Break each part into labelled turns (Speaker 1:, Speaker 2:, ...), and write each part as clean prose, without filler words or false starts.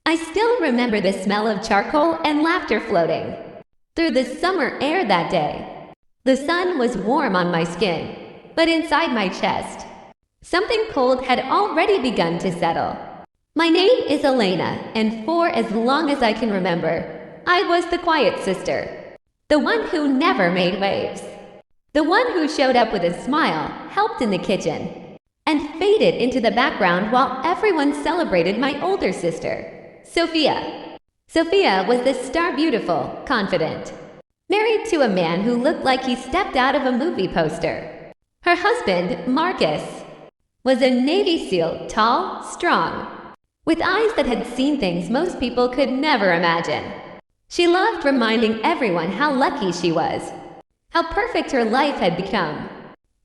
Speaker 1: I still remember the smell of charcoal and laughter floating through the summer air that day. The sun was warm on my skin, but inside my chest, something cold had already begun to settle. My name is Elena, and for as long as I can remember, I was the quiet sister. The one who never made waves. The one who showed up with a smile, helped in the kitchen, and faded into the background while everyone celebrated my older sister, Sophia. Sophia was the star beautiful, confident, married to a man who looked like he stepped out of a movie poster. Her husband, Marcus, was a Navy SEAL, tall, strong, with eyes that had seen things most people could never imagine. She loved reminding everyone how lucky she was, how perfect her life had become.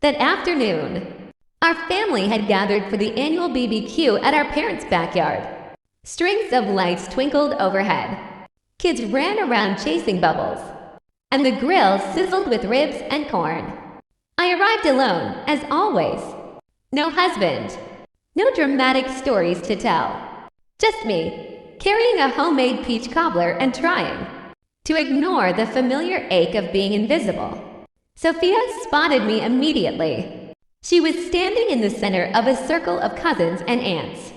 Speaker 1: That afternoon, our family had gathered for the annual BBQ at our parents' backyard. Strings of lights twinkled overhead. Kids ran around chasing bubbles, and the grill sizzled with ribs and corn. I arrived alone, as always. No husband, no dramatic stories to tell. Just me, carrying a homemade peach cobbler and trying to ignore the familiar ache of being invisible. Sophia spotted me immediately. She was standing in the center of a circle of cousins and aunts,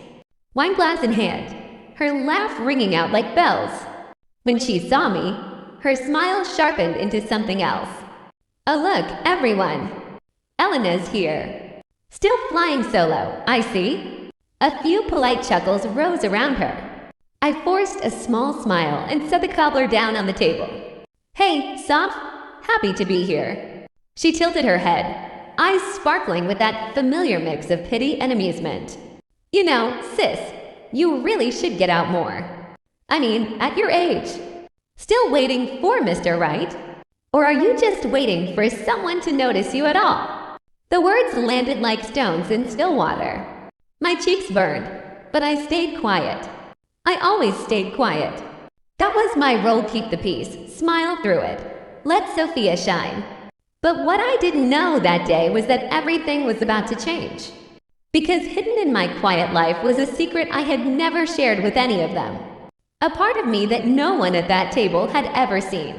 Speaker 1: wine glass in hand, her laugh ringing out like bells. When she saw me, her smile sharpened into something else. Oh look, everyone! Elena's here. Still flying solo, I see. A few polite chuckles rose around her. I forced a small smile and set the cobbler down on the table. Hey, Soph, happy to be here. She tilted her head, eyes sparkling with that familiar mix of pity and amusement. You know, sis, you really should get out more. I mean, at your age. Still waiting for Mr. Right? Or are you just waiting for someone to notice you at all? The words landed like stones in still water. My cheeks burned, but I stayed quiet. I always stayed quiet. That was my role, keep the peace, smile through it, let Sophia shine. But what I didn't know that day was that everything was about to change. Because hidden in my quiet life was a secret I had never shared with any of them. A part of me that no one at that table had ever seen.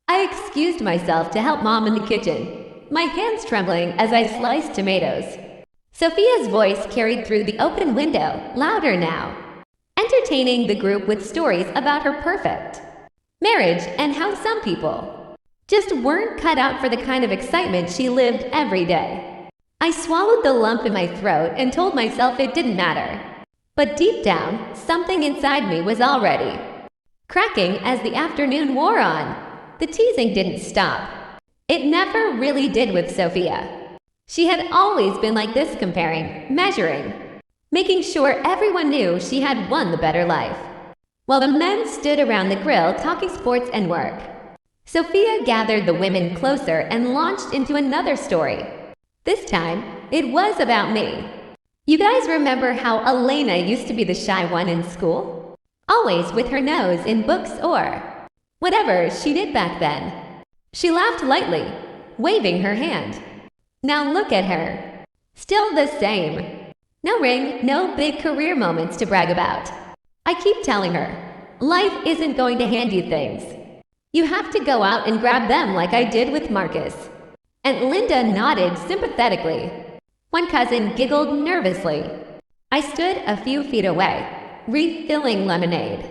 Speaker 1: I excused myself to help Mom in the kitchen, my hands trembling as I sliced tomatoes. Sophia's voice carried through the open window, louder now, entertaining the group with stories about her perfect marriage and how some people just weren't cut out for the kind of excitement she lived every day. I swallowed the lump in my throat and told myself it didn't matter. But deep down, something inside me was already cracking as the afternoon wore on. The teasing didn't stop. It never really did with Sophia. She had always been like this, comparing, measuring, making sure everyone knew she had won the better life. While the men stood around the grill talking sports and work, Sophia gathered the women closer and launched into another story. This time, it was about me. You guys remember how Elena used to be the shy one in school? Always with her nose in books or whatever she did back then. She laughed lightly, waving her hand. Now look at her. Still the same. No ring, no big career moments to brag about. I keep telling her, life isn't going to hand you things. You have to go out and grab them like I did with Marcus. And Linda nodded sympathetically. One cousin giggled nervously. I stood a few feet away, refilling lemonade,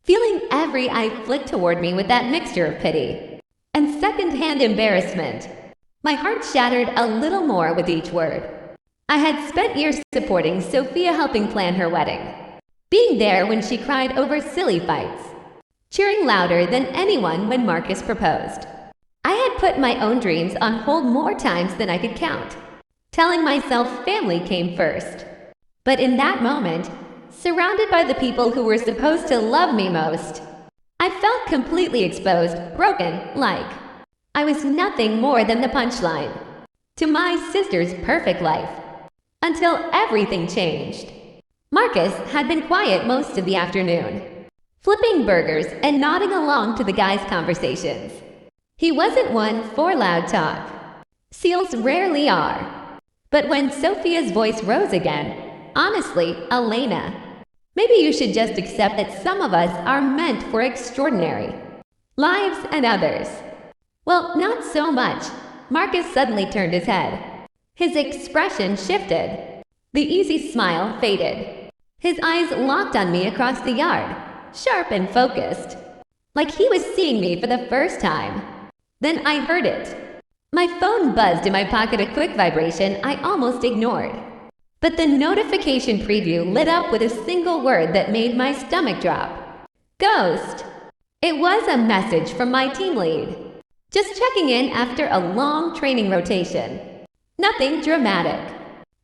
Speaker 1: feeling every eye flick toward me with that mixture of pity and second-hand embarrassment. My heart shattered a little more with each word. I had spent years supporting Sophia, helping plan her wedding, being there when she cried over silly fights, cheering louder than anyone when Marcus proposed. I had put my own dreams on hold more times than I could count, telling myself family came first. But in that moment, surrounded by the people who were supposed to love me most, I felt completely exposed, broken, like I was nothing more than the punchline to my sister's perfect life. Until everything changed. Marcus had been quiet most of the afternoon, flipping burgers and nodding along to the guys' conversations. He wasn't one for loud talk. SEALs rarely are. But when Sophia's voice rose again, honestly, Elena, Maybe you should just accept that some of us are meant for extraordinary lives and others. Well, not so much. Marcus suddenly turned his head. His expression shifted. The easy smile faded. His eyes locked on me across the yard, sharp and focused, like he was seeing me for the first time. Then I heard it. My phone buzzed in my pocket, a quick vibration I almost ignored. But the notification preview lit up with a single word that made my stomach drop. Ghost. It was a message from my team lead. Just checking in after a long training rotation. Nothing dramatic.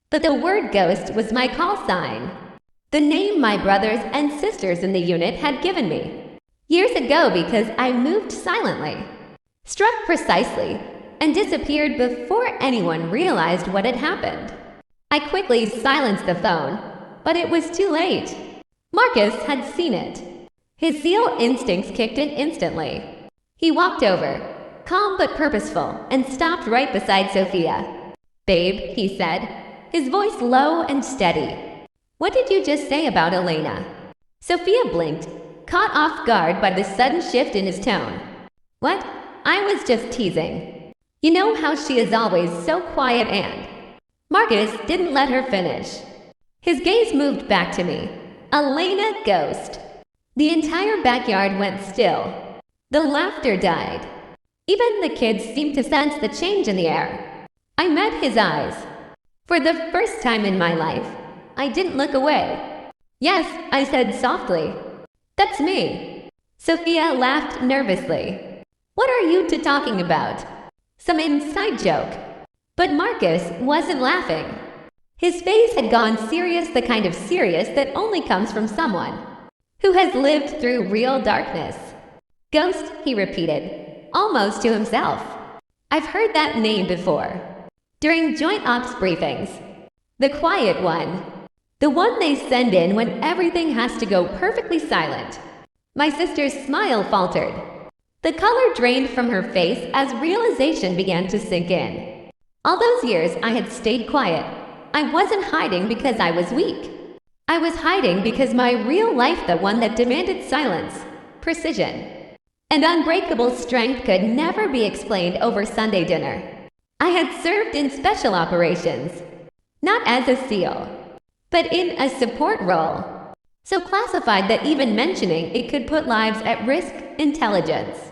Speaker 1: But the word ghost was my call sign. The name my brothers and sisters in the unit had given me years ago because I moved silently, struck precisely, and disappeared before anyone realized what had happened. I quickly silenced the phone, but it was too late. Marcus had seen it. His seal instincts kicked in instantly. He walked over, calm but purposeful, and stopped right beside Sophia. "Babe," he said, his voice low and steady. "What did you just say about Elena?" Sophia blinked, caught off guard by the sudden shift in his tone. "What? I was just teasing. You know how she is always so quiet and..." Marcus didn't let her finish. His gaze moved back to me. Elena ghost. The entire backyard went still. The laughter died. Even the kids seemed to sense the change in the air. I met his eyes. For the first time in my life, I didn't look away. "Yes," I said softly. "That's me." Sophia laughed nervously. "What are you two talking about? Some inside joke?" But Marcus wasn't laughing. His face had gone serious, the kind of serious that only comes from someone who has lived through real darkness. "Ghost," he repeated, almost to himself. "I've heard that name before. During joint ops briefings. The quiet one. The one they send in when everything has to go perfectly silent." My sister's smile faltered. The color drained from her face as realization began to sink in. All those years I had stayed quiet. I wasn't hiding because I was weak. I was hiding because my real life, the one that demanded silence, precision, and unbreakable strength, could never be explained over Sunday dinner. I had served in special operations, not as a SEAL, but in a support role, so classified that even mentioning it could put lives at risk. Intelligence.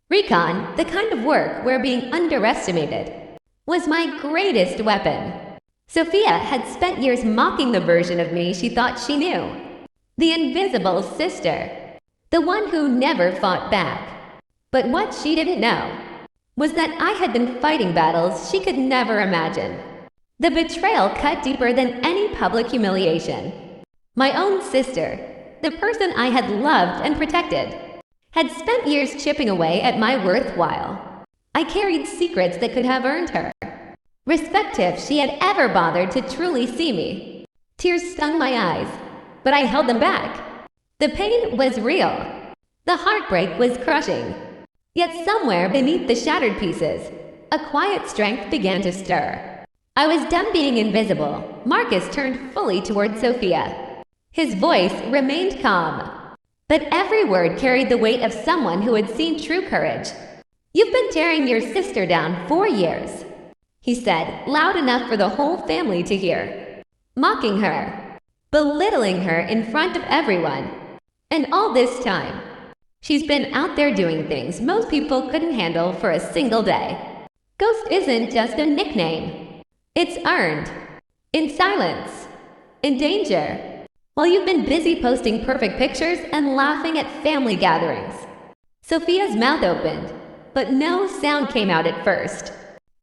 Speaker 1: Recon, the kind of work where being underestimated was my greatest weapon. Sophia had spent years mocking the version of me she thought she knew. The invisible sister. The one who never fought back. But what she didn't know was that I had been fighting battles she could never imagine. The betrayal cut deeper than any public humiliation. My own sister, the person I had loved and protected, had spent years chipping away at my worthwhile. I carried secrets that could have earned her respect if she had ever bothered to truly see me. Tears stung my eyes, but I held them back. The pain was real. The heartbreak was crushing. Yet somewhere beneath the shattered pieces, a quiet strength began to stir. I was done being invisible. Marcus turned fully toward Sophia. His voice remained calm, but every word carried the weight of someone who had seen true courage. "You've been tearing your sister down 4 years," he said, loud enough for the whole family to hear. "Mocking her, belittling her in front of everyone. And all this time, she's been out there doing things most people couldn't handle for a single day. Ghost isn't just a nickname. It's earned. In silence. In danger. While you've been busy posting perfect pictures and laughing at family gatherings." Sophia's mouth opened, but no sound came out at first.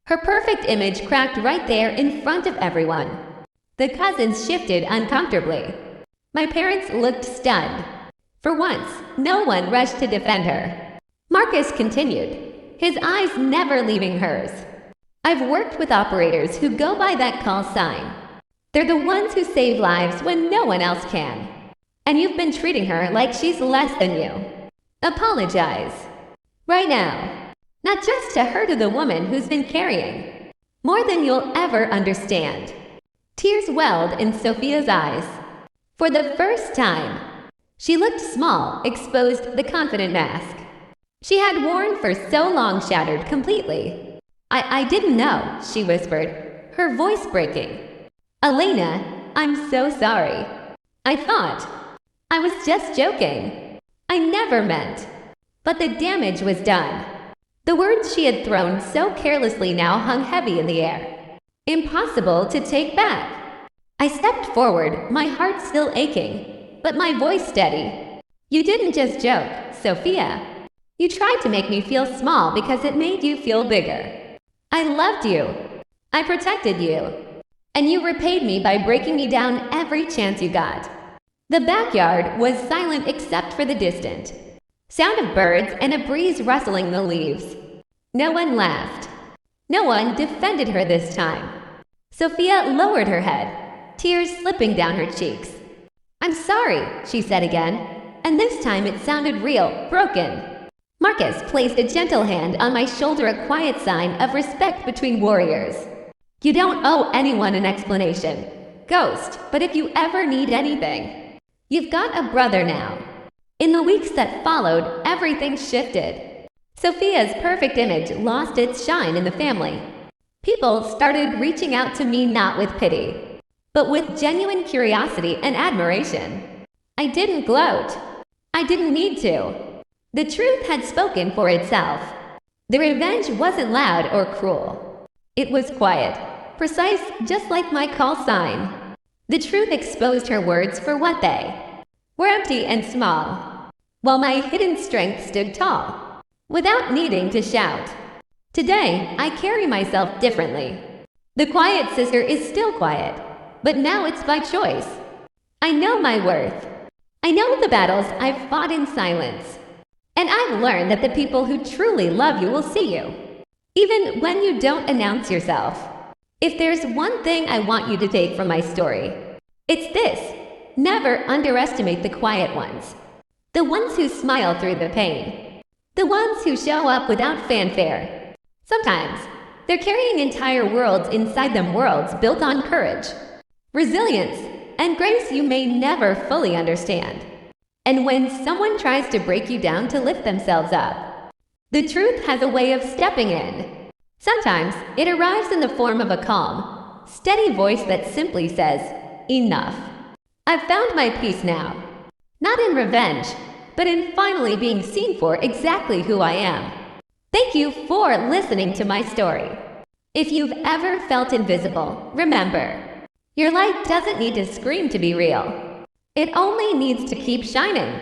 Speaker 1: Her perfect image cracked right there in front of everyone. The cousins shifted uncomfortably. My parents looked stunned. For once, no one rushed to defend her. Marcus continued, his eyes never leaving hers. "I've worked with operators who go by that call sign. They're the ones who save lives when no one else can. And you've been treating her like she's less than you. Apologize. Right now. Not just to her, to the woman who's been carrying more than you'll ever understand." Tears welled in Sophia's eyes. For the first time, she looked small, exposed the confident mask she had worn for so long shattered completely. I didn't know, she whispered, her voice breaking. Elena, I'm so sorry. I thought I was just joking. I never meant. But the damage was done. The words she had thrown so carelessly now hung heavy in the air. Impossible to take back. I stepped forward, my heart still aching, but my voice steady. You didn't just joke, Sophia. You tried to make me feel small because it made you feel bigger. I loved you. I protected you. And you repaid me by breaking me down every chance you got. The backyard was silent except for the distant sound of birds and a breeze rustling the leaves. No one laughed. No one defended her this time. Sophia lowered her head, tears slipping down her cheeks. I'm sorry, she said again, and this time it sounded real, broken. Marcus placed a gentle hand on my shoulder, a quiet sign of respect between warriors. You don't owe anyone an explanation, Ghost, but if you ever need anything, you've got a brother now. In the weeks that followed, everything shifted. Sophia's perfect image lost its shine in the family. People started reaching out to me not with pity, but with genuine curiosity and admiration. I didn't gloat. I didn't need to. The truth had spoken for itself. The revenge wasn't loud or cruel. It was quiet, precise, just like my call sign. The truth exposed her words for what they were, empty and small, while my hidden strength stood tall, without needing to shout. Today, I carry myself differently. The quiet sister is still quiet, but now it's by choice. I know my worth. I know the battles I've fought in silence. And I've learned that the people who truly love you will see you, even when you don't announce yourself. If there's one thing I want you to take from my story, it's this. Never underestimate the quiet ones. The ones who smile through the pain. The ones who show up without fanfare. Sometimes, they're carrying entire worlds inside them, worlds built on courage, resilience, and grace you may never fully understand. And when someone tries to break you down to lift themselves up, the truth has a way of stepping in. Sometimes, it arrives in the form of a calm, steady voice that simply says, enough. I've found my peace now. Not in revenge, but in finally being seen for exactly who I am. Thank you for listening to my story. If you've ever felt invisible, remember, your light doesn't need to scream to be real. It only needs to keep shining.